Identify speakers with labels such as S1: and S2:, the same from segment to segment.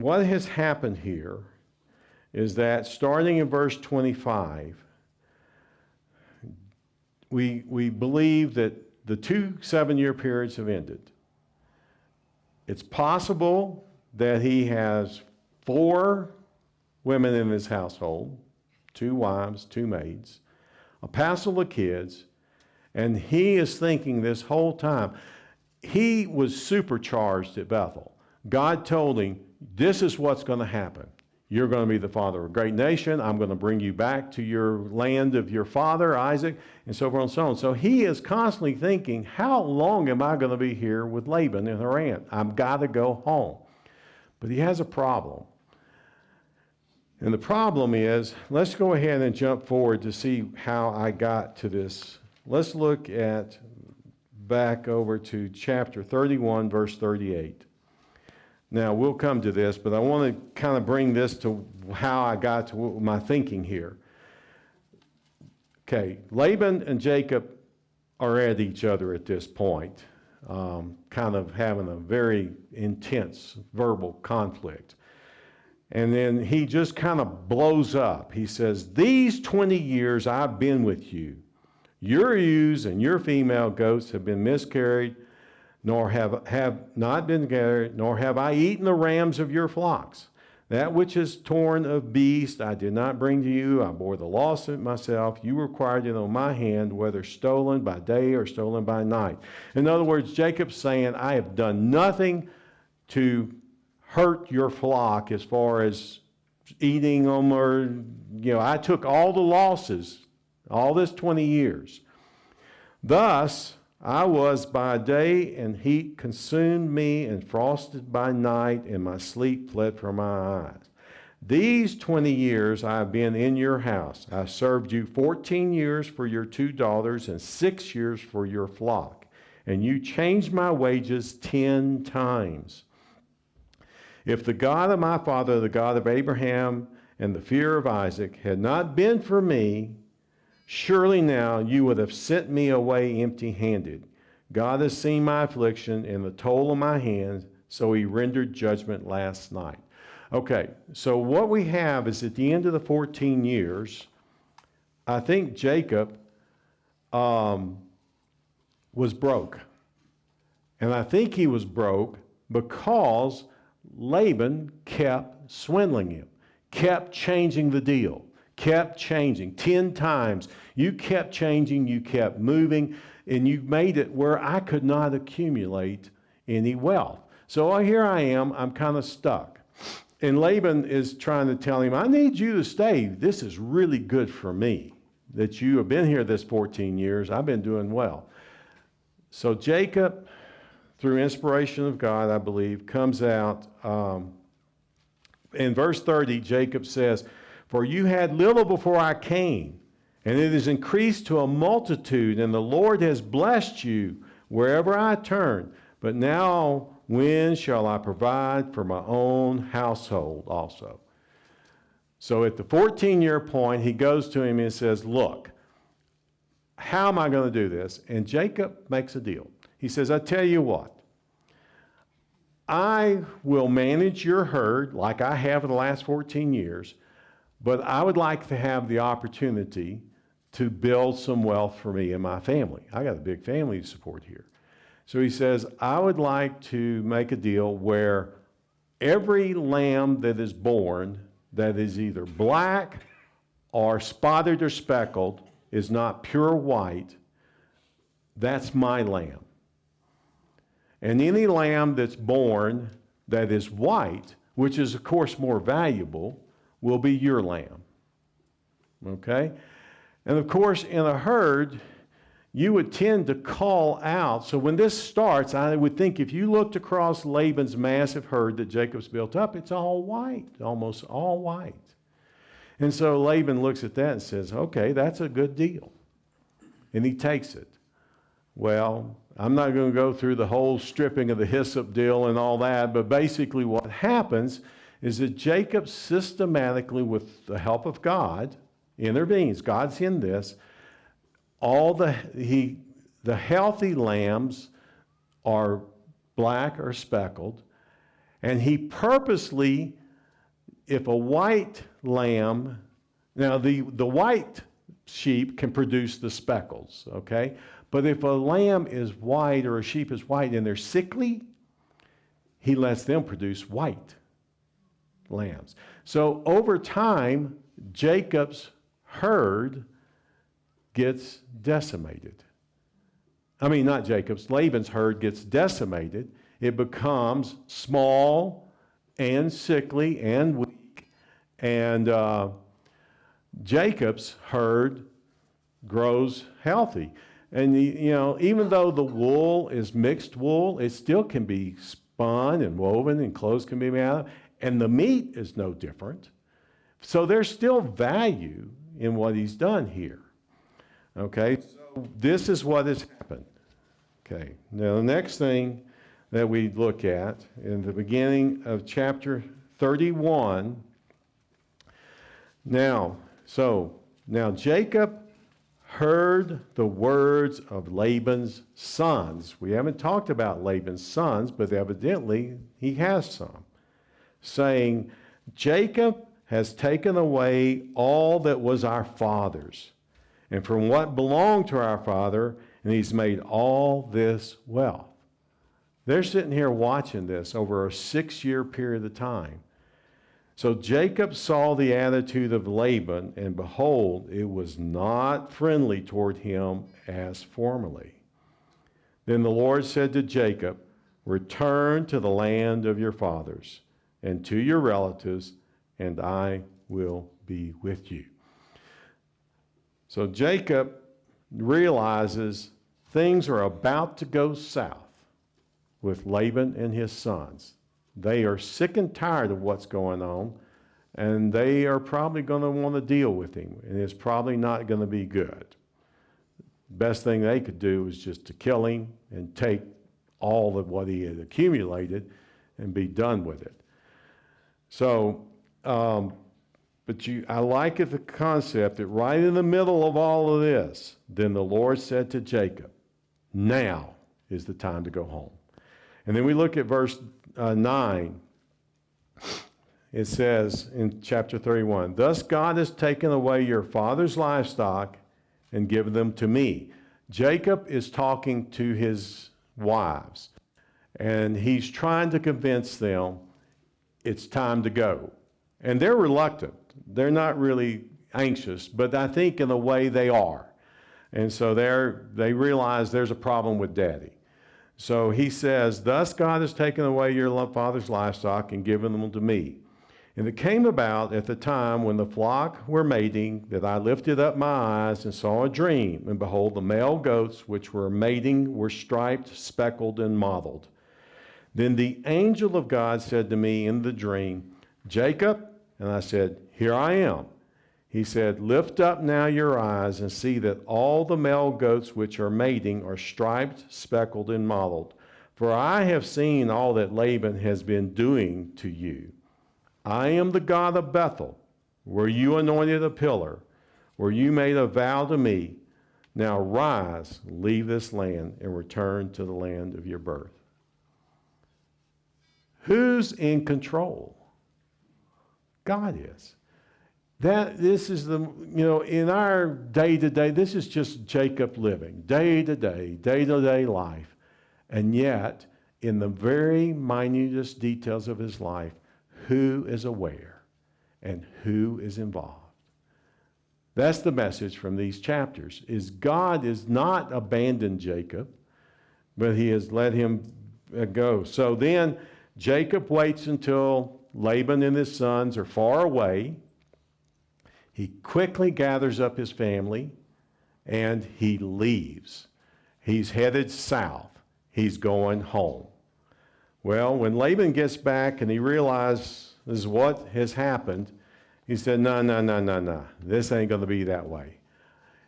S1: what has happened here is that starting in verse 25, we believe that the 2 7-year periods have ended. It's possible that he has 4 women in his household, 2 wives, 2 maids, a passel of kids, and he is thinking this whole time. He was supercharged at Bethel. God told him, this is what's going to happen. You're going to be the father of a great nation. I'm going to bring you back to your land of your father, Isaac, and so forth and so on. So he is constantly thinking, how long am I going to be here with Laban and Haran? I've got to go home. But he has a problem. And the problem is, let's go ahead and jump forward to see how I got to this. Let's look at back over to chapter 31, verse 38. Now, we'll come to this, but I want to kind of bring this to how I got to my thinking here. Okay, Laban and Jacob are at each other at this point, kind of having a very intense verbal conflict. And then he just kind of blows up. He says, these 20 years I've been with you. Your ewes and your female goats have been miscarried, nor have not been gathered, nor have I eaten the rams of your flocks. That which is torn of beast I did not bring to you. I bore the loss of it myself. You required it on my hand, whether stolen by day or stolen by night. In other words, Jacob's saying, I have done nothing to hurt your flock as far as eating them, or, I took all the losses, all this 20 years. Thus, I was by day, and heat consumed me, and frosted by night, and my sleep fled from my eyes. These 20 years I have been in your house. I served you 14 years for your 2 daughters, and 6 years for your flock. And you changed my wages 10 times. If the God of my father, the God of Abraham, and the fear of Isaac had not been for me, surely now you would have sent me away empty-handed. God has seen my affliction and the toil of my hands, so he rendered judgment last night. Okay, so what we have is at the end of the 14 years, I think Jacob was broke. And I think he was broke because Laban kept swindling him, kept changing the deal. Kept changing 10 times. You kept changing, you kept moving, and you made it where I could not accumulate any wealth. So here I am, I'm kind of stuck. And Laban is trying to tell him, I need you to stay. This is really good for me, that you have been here this 14 years. I've been doing well. So Jacob, through inspiration of God, I believe, comes out. In verse 30, Jacob says, for you had little before I came, and it is increased to a multitude, and the Lord has blessed you wherever I turn. But now when shall I provide for my own household also? So at the 14-year point, he goes to him and says, look, how am I going to do this? And Jacob makes a deal. He says, I tell you what, I will manage your herd like I have in the last 14 years, but I would like to have the opportunity to build some wealth for me and my family. I got a big family to support here. So he says, I would like to make a deal where every lamb that is born that is either black or spotted or speckled is not pure white. That's my lamb. And any lamb that's born that is white, which is of course more valuable, will be your lamb. Okay? And of course, in a herd, you would tend to call out. So when this starts, I would think if you looked across Laban's massive herd that Jacob's built up, it's all white, almost all white. And so Laban looks at that and says, okay, that's a good deal. And he takes it. Well, I'm not going to go through the whole stripping of the hyssop deal and all that, but basically what happens is that Jacob systematically, with the help of God, intervenes. God's in this. All the healthy lambs are black or speckled, And he purposely, if a white lamb, now the white sheep can produce the speckles, okay? But if a lamb is white or a sheep is white and they're sickly, he lets them produce white lambs. So over time, Jacob's herd gets decimated. I mean, not Jacob's, Laban's herd gets decimated. It becomes small and sickly and weak. And Jacob's herd grows healthy. And, even though the wool is mixed wool, it still can be spun and woven and clothes can be made out of it. And the meat is no different. So there's still value in what he's done here. Okay, so this is what has happened. Okay, now the next thing that we look at in the beginning of chapter 31. Now Jacob heard the words of Laban's sons. We haven't talked about Laban's sons, but evidently he has some, saying, Jacob has taken away all that was our father's, and from what belonged to our father, and he's made all this wealth. They're sitting here watching this over a 6-year period of time. So Jacob saw the attitude of Laban, and behold, it was not friendly toward him as formerly. Then the Lord said to Jacob, return to the land of your fathers and to your relatives, and I will be with you. So Jacob realizes things are about to go south with Laban and his sons. They are sick and tired of what's going on, and they are probably going to want to deal with him, and it's probably not going to be good. Best thing they could do is just to kill him and take all of what he had accumulated and be done with it. So, I like the concept that right in the middle of all of this, then the Lord said to Jacob, now is the time to go home. And then we look at verse 9. It says in chapter 31, thus God has taken away your father's livestock and given them to me. Jacob is talking to his wives, and he's trying to convince them it's time to go. And they're reluctant. They're not really anxious, but I think in a way they are. And so they realize there's a problem with daddy. So he says, thus God has taken away your father's livestock and given them to me. And it came about at the time when the flock were mating that I lifted up my eyes and saw a dream. And behold, the male goats which were mating were striped, speckled, and mottled. Then the angel of God said to me in the dream, Jacob, and I said, here I am. He said, lift up now your eyes and see that all the male goats which are mating are striped, speckled, and mottled. For I have seen all that Laban has been doing to you. I am the God of Bethel, where you anointed a pillar, where you made a vow to me. Now rise, leave this land, and return to the land of your birth. Who's in control? God is. This is in our day-to-day, this is just Jacob living, day-to-day life. And yet, in the very minutest details of his life, who is aware and who is involved? That's the message from these chapters, is God has not abandoned Jacob, but he has let him go. So then Jacob waits until Laban and his sons are far away. He quickly gathers up his family and he leaves. He's headed south. He's going home. Well, when Laban gets back and he realizes what has happened, he said, no, this ain't going to be that way.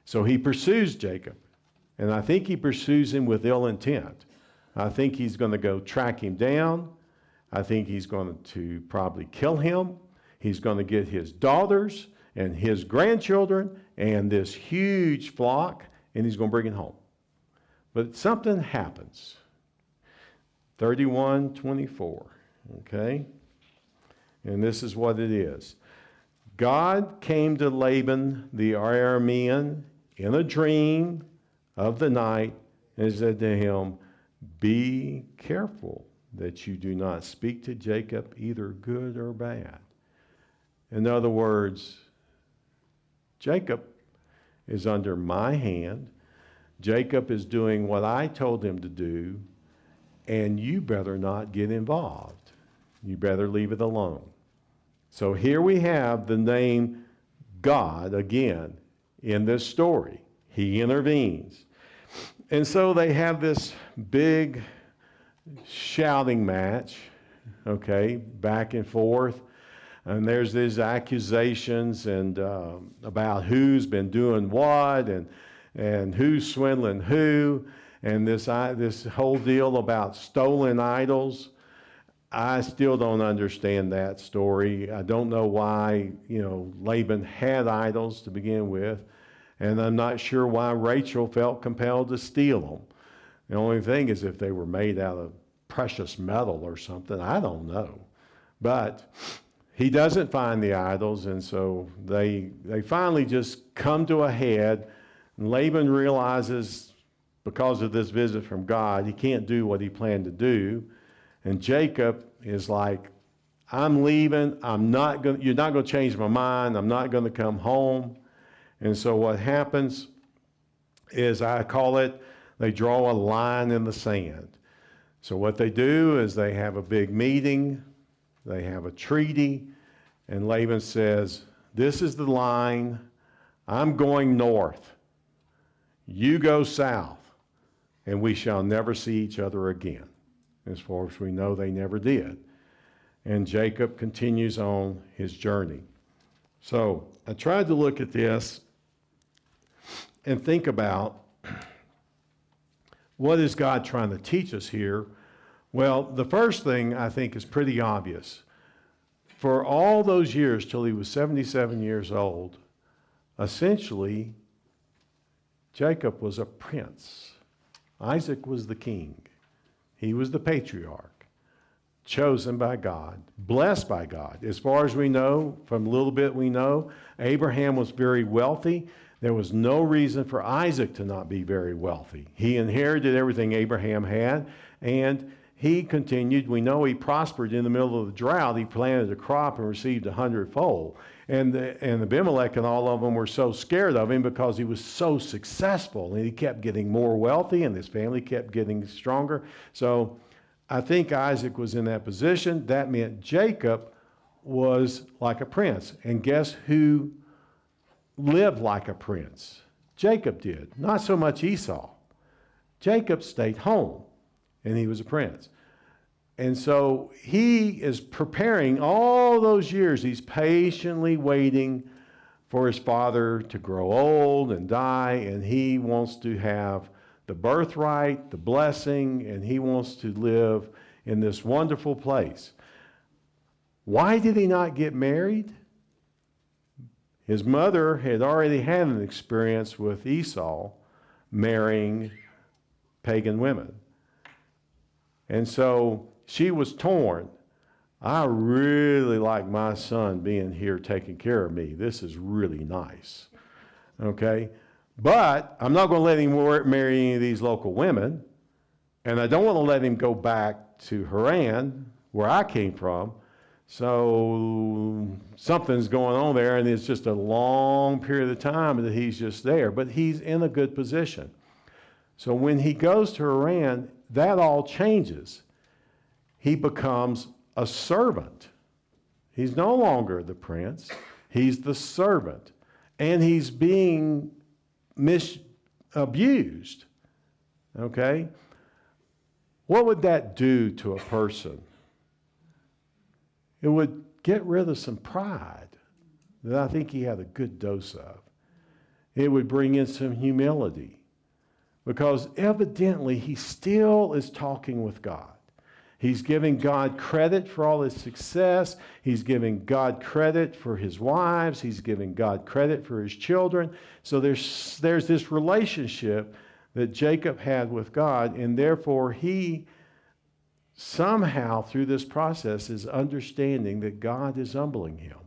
S1: So he pursues Jacob, and I think he pursues him with ill intent. I think he's going to go track him down. I think he's going to probably kill him. He's going to get his daughters and his grandchildren and this huge flock, and he's going to bring it home. But something happens. 31:24. Okay? And this is what it is. God came to Laban the Aramean in a dream of the night and said to him, "Be careful that you do not speak to Jacob either good or bad." In other words, Jacob is under my hand. Jacob is doing what I told him to do, and you better not get involved. You better leave it alone. So here we have the name God again in this story. He intervenes. And so they have this big shouting match, okay, back and forth. And there's these accusations and about who's been doing what and who's swindling who, and this whole deal about stolen idols. I still don't understand that story. I don't know why, Laban had idols to begin with, and I'm not sure why Rachel felt compelled to steal them. The only thing is if they were made out of precious metal or something. I don't know. But he doesn't find the idols, and so they finally just come to a head. And Laban realizes, because of this visit from God, he can't do what he planned to do. And Jacob is like, "I'm leaving. You're not going to change my mind. I'm not going to come home." And so what happens is, I call it, they draw a line in the sand. So what they do is they have a big meeting. They have a treaty. And Laban says, "This is the line. I'm going north. You go south, and we shall never see each other again." As far as we know, they never did. And Jacob continues on his journey. So I tried to look at this and think about, what is God trying to teach us here? Well, the first thing I think is pretty obvious. For all those years till he was 77 years old, essentially, Jacob was a prince. Isaac was the king. He was the patriarch, chosen by God, blessed by God. As far as we know, from a little bit we know, Abraham was very wealthy. There was no reason for Isaac to not be very wealthy. He inherited everything Abraham had, and he continued. We know he prospered in the middle of the drought. He planted a crop and received 100-fold. And Abimelech and all of them were so scared of him because he was so successful, and he kept getting more wealthy, and his family kept getting stronger. So I think Isaac was in that position. That meant Jacob was like a prince. And guess who lived like a prince? Jacob did. Not so much Esau. Jacob stayed home, and he was a prince. And so he is preparing all those years. He's patiently waiting for his father to grow old and die, and he wants to have the birthright, the blessing, and he wants to live in this wonderful place. Why did he not get married? His mother had already had an experience with Esau marrying pagan women. And so she was torn. I really like my son being here taking care of me. This is really nice. Okay? But I'm not going to let him marry any of these local women. And I don't want to let him go back to Haran, where I came from. So something's going on there, and it's just a long period of time that he's just there. But he's in a good position. So when he goes to Haran, that all changes. He becomes a servant. He's no longer the prince. He's the servant. And he's being abused. Okay? What would that do to a person? It would get rid of some pride that I think he had a good dose of. It would bring in some humility, because evidently he still is talking with God. He's giving God credit for all his success. He's giving God credit for his wives. He's giving God credit for his children. So there's this relationship that Jacob had with God, and therefore he somehow through this process is understanding that God is humbling him,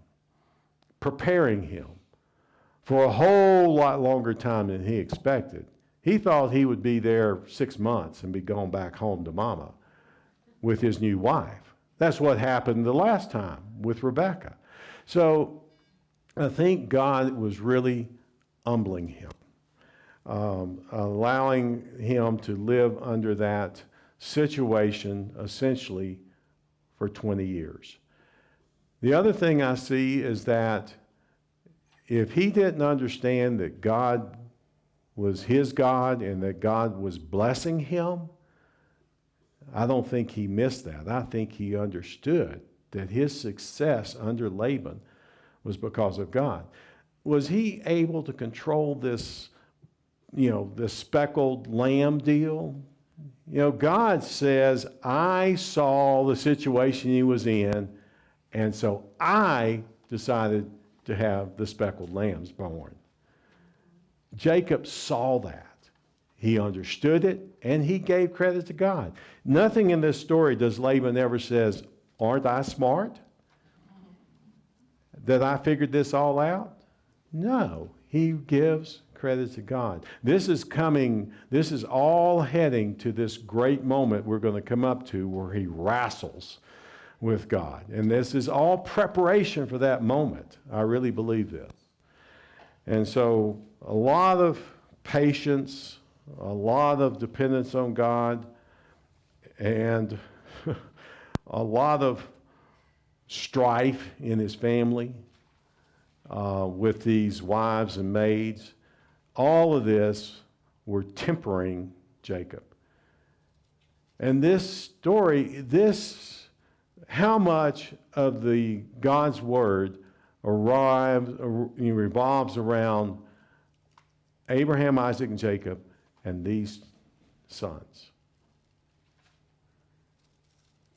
S1: preparing him for a whole lot longer time than he expected. He thought he would be there 6 months and be gone back home to mama with his new wife. That's what happened the last time with Rebekah. So I think God was really humbling him, allowing him to live under that situation essentially for 20 years. The other thing I see is that if he didn't understand that God was his God and that God was blessing him, I don't think he missed that. I think he understood that his success under Laban was because of God. Was he able to control this, this speckled lamb deal? God says, I saw the situation he was in, and so I decided to have the speckled lambs born. Jacob saw that. He understood it, and he gave credit to God. Nothing in this story does Laban ever says, aren't I smart? That I figured this all out? No, he gives credit to God. This is all heading to this great moment we're going to come up to where he wrestles with God. And this is all preparation for that moment. I really believe this. And so a lot of patience, a lot of dependence on God, and a lot of strife in his family with these wives and maids. All of this were tempering Jacob. And this story, how much of the God's word revolves around Abraham, Isaac, and Jacob, and these sons.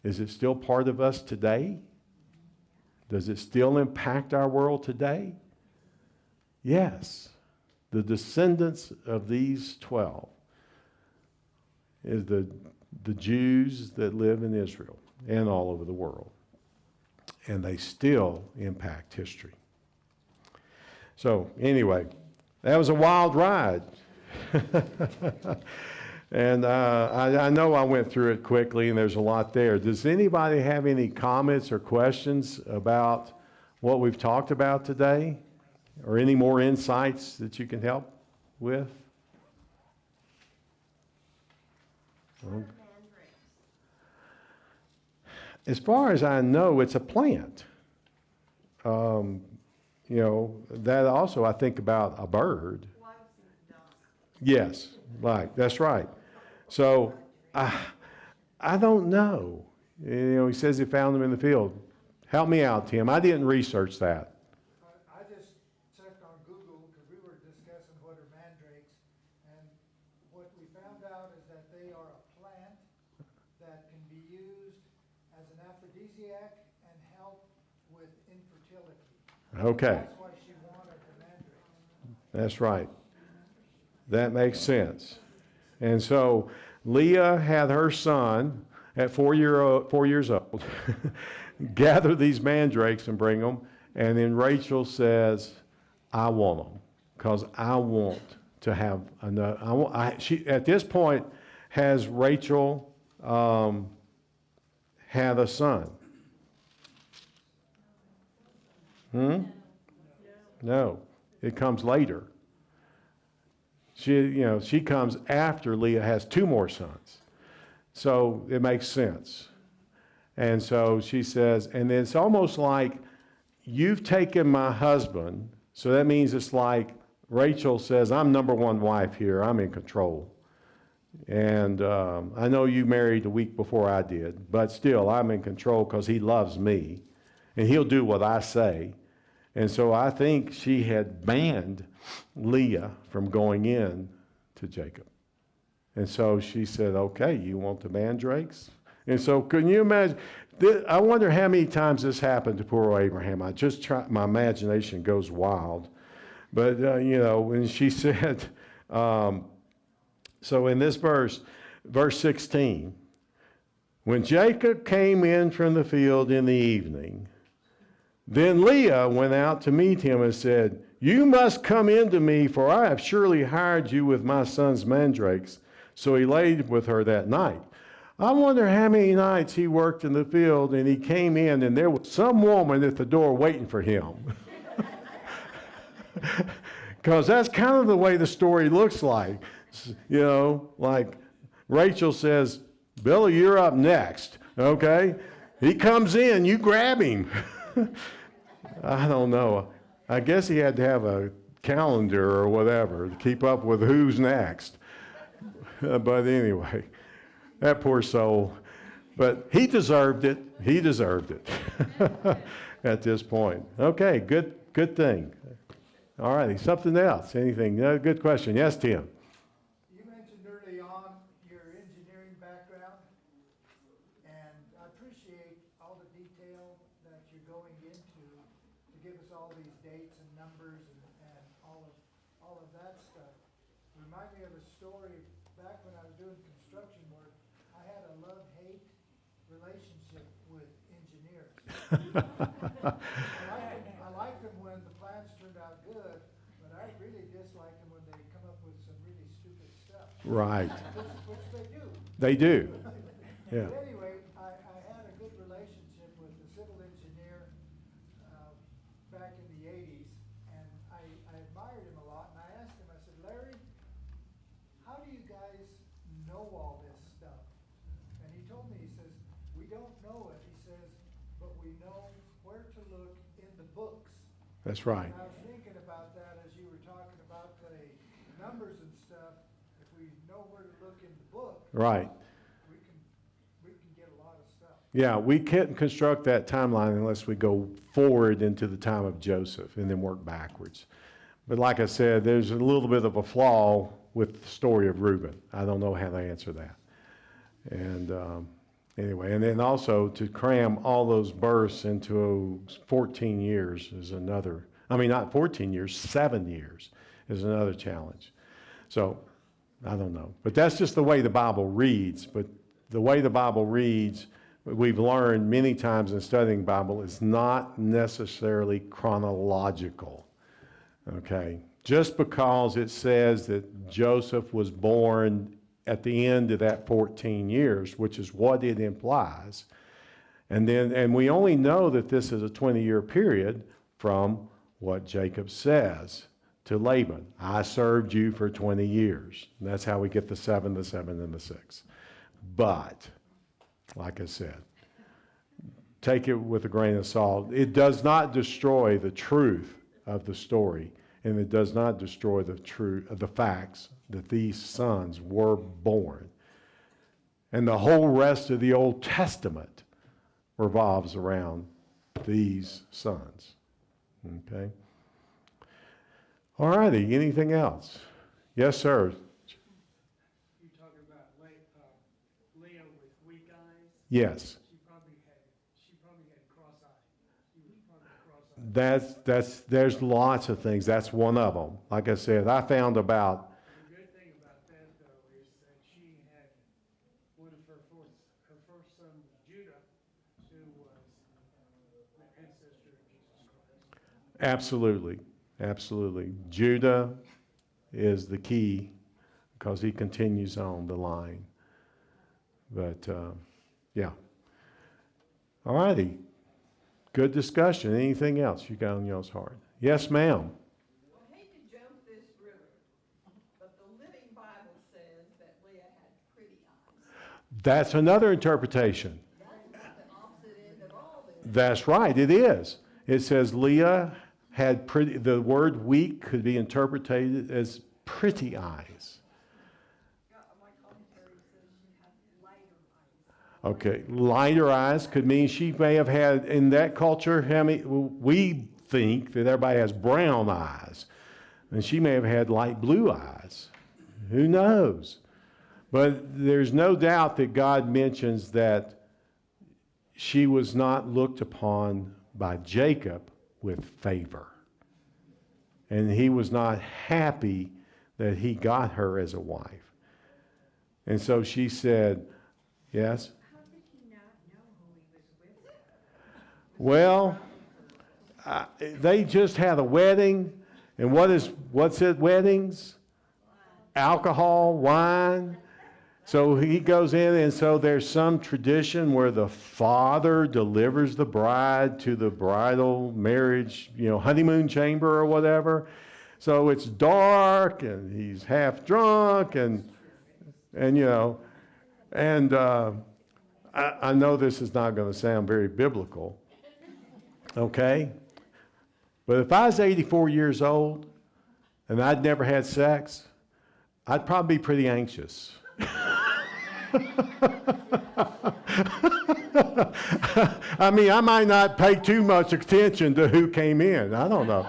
S1: Is it still part of us today? Does it still impact our world today? Yes. The descendants of these 12 is the Jews that live in Israel and all over the world. And they still impact history. So anyway, that was a wild ride. And I know I went through it quickly, and there's a lot there. Does anybody have any comments or questions about what we've talked about today? Or any more insights that you can help with? As far as I know, it's a plant. That also I think about a bird. Yes, that's right. So I don't know. He says he found them in the field. Help me out, Tim. I didn't research that.
S2: I just checked on Google because we were discussing what are mandrakes, and what we found out is that they are a plant that can be used as an aphrodisiac and help with infertility.
S1: Okay.
S2: That's why she wanted the mandrakes.
S1: That's right. That makes sense. And so Leah had her son at 4 years old gather these mandrakes and bring them. And then Rachel says, I want them because I want to have enough. She, at this point, has Rachel had a son? No, it comes later. She comes after Leah has 2 more sons. So it makes sense. And so she says, and it's almost like you've taken my husband. So that means it's like Rachel says, I'm number one wife here. I'm in control. And I know you married a week before I did, but still I'm in control because he loves me and he'll do what I say. And so I think she had banned Leah from going in to Jacob. And so she said, okay, you want the mandrakes? And so can you imagine? I wonder how many times this happened to poor Abraham. My imagination goes wild. But, when she said, so in this verse 16, When Jacob came in from the field in the evening, then Leah went out to meet him and said, "You must come in to me, for I have surely hired you with my son's mandrakes." So he laid with her that night. I wonder how many nights he worked in the field and he came in and there was some woman at the door waiting for him. Because that's kind of the way the story looks like. You know, like Rachel says, "Billy, you're up next." Okay? He comes in, you grab him. I don't know. I guess he had to have a calendar or whatever to keep up with who's next. But anyway, that poor soul. But he deserved it. He deserved it at this point. Okay, good thing. All righty, something else? Anything? Good question. Yes, Tim?
S2: You mentioned early on your engineering background, and I appreciate all the detail that you're going into to give us all these dates and numbers and all of that stuff. Remind me of a story back when I was doing construction work. I had a love-hate relationship with engineers. I liked them when the plans turned out good, but I really disliked them when they come up with some really stupid stuff.
S1: Right.
S2: Which they do.
S1: They do. Yeah.
S2: But anyway, I had a good relationship with the civil engineer back in the 80s, and I admired him a lot, and I asked him, I said, "Larry, how do you guys know all this stuff?" And he told me, he says, "We don't know it," he says, "but we know where to look in the books."
S1: That's right.
S2: And I was thinking about that as you were talking about the numbers and stuff. If we know where to look in the book,
S1: Right.
S2: we can get a lot of stuff.
S1: Yeah, we can't construct that timeline unless we go forward into the time of Joseph and then work backwards. But like I said, there's a little bit of a flaw with the story of Reuben. I don't know how to answer that. And anyway, and then also to cram all those births into 14 years is another, I mean, not 14 years, 7 years is another challenge. So I don't know. But that's just the way the Bible reads. But the way the Bible reads, we've learned many times in studying Bible, is not necessarily chronological. Okay? Just because it says that Joseph was born at the end of that 14 years, which is what it implies. And we only know that this is a 20-year period from what Jacob says to Laban. "I served you for 20 years. And that's how we get the 7, and the 6. But, like I said, take it with a grain of salt. It does not destroy the truth of the story, and it does not destroy the truth of the facts that these sons were born. And the whole rest of the Old Testament revolves around these sons. Okay? All righty, anything else? Yes, sir.
S3: You talking about Leah with weak eyes?
S1: Yes.
S3: She probably had cross eyes. She was probably cross eyed.
S1: There's lots of things. That's one of them. Like I said, I found about,
S3: The good thing about that though is that she had one of her first son, Judah, who was the ancestor of Jesus Christ.
S1: absolutely, absolutely. Judah is the key because he continues on the line. But, yeah. All righty. Good discussion. Anything else you got on y'all's heart? Yes, ma'am.
S4: I hate to jump this river, but the Living Bible says that Leah had pretty eyes.
S1: That's another interpretation.
S4: That's not the opposite end at all then.
S1: That's right, it is. It says Leah had pretty, the word weak could be interpreted as pretty eyes.
S4: Yeah, my commentary says she had lighter eyes.
S1: Okay, lighter eyes could mean she may have had, in that culture, we think that everybody has brown eyes. And she may have had light blue eyes. Who knows? But there's no doubt that God mentions that she was not looked upon by Jacob with favor. And he was not happy that he got her as a wife. And so she said, yes?
S4: How did he
S1: Well, they just had a wedding, and what's at weddings? Alcohol, wine. So he goes in, and so there's some tradition where the father delivers the bride to the bridal marriage, honeymoon chamber or whatever. So it's dark, and he's half drunk, and I know this is not going to sound very biblical, okay? But if I was 84 years old and I'd never had sex, I'd probably be pretty anxious. I mean, I might not pay too much attention to who came in. I don't know.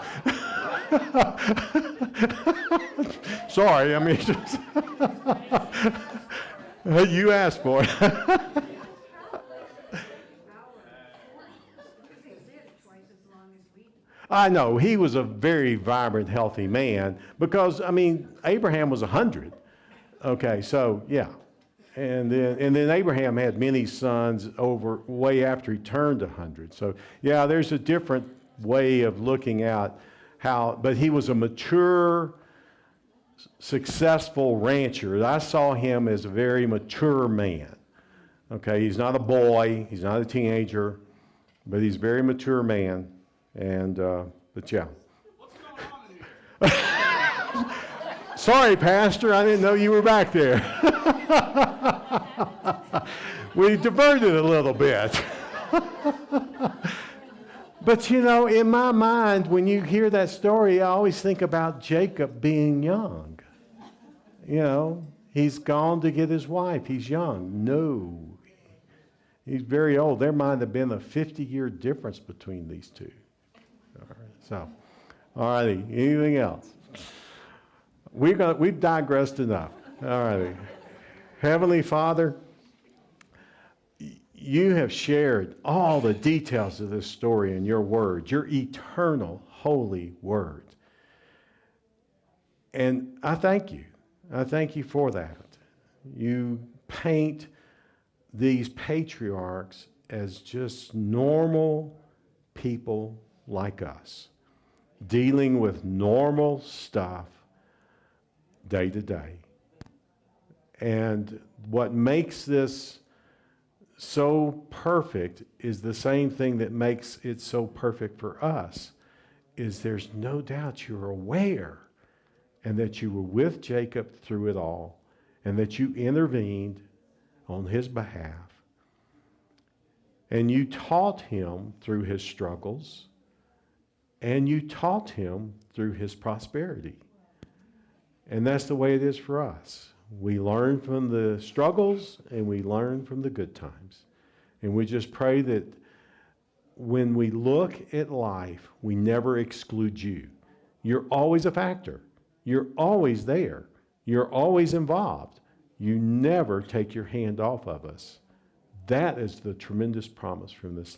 S1: Sorry, I mean, you asked for it. I know, he was a very vibrant, healthy man because, I mean, Abraham was 100. Okay, so, yeah. And then Abraham had many sons way after he turned 100. So, yeah, there's a different way of looking at but he was a mature, successful rancher. I saw him as a very mature man. Okay, he's not a boy, he's not a teenager, but he's a very mature man. And, but yeah.
S3: What's going on in here?
S1: Sorry, Pastor, I didn't know you were back there. We diverted a little bit. But in my mind, when you hear that story, I always think about Jacob being young. He's gone to get his wife. He's young. No. He's very old. There might have been a 50-year difference between these two. All right, so, all righty. Anything else? We've digressed enough. All righty. Heavenly Father, you have shared all the details of this story in your word, your eternal, holy word. And I thank you. I thank you for that. You paint these patriarchs as just normal people like us, dealing with normal stuff day to day. And what makes this so perfect is the same thing that makes it so perfect for us, is there's no doubt you're aware and that you were with Jacob through it all and that you intervened on his behalf. And you taught him through his struggles, and you taught him through his prosperity. And that's the way it is for us. We learn from the struggles and we learn from the good times. And we just pray that when we look at life, we never exclude you. You're always a factor. You're always there. You're always involved. You never take your hand off of us. That is the tremendous promise from this lesson.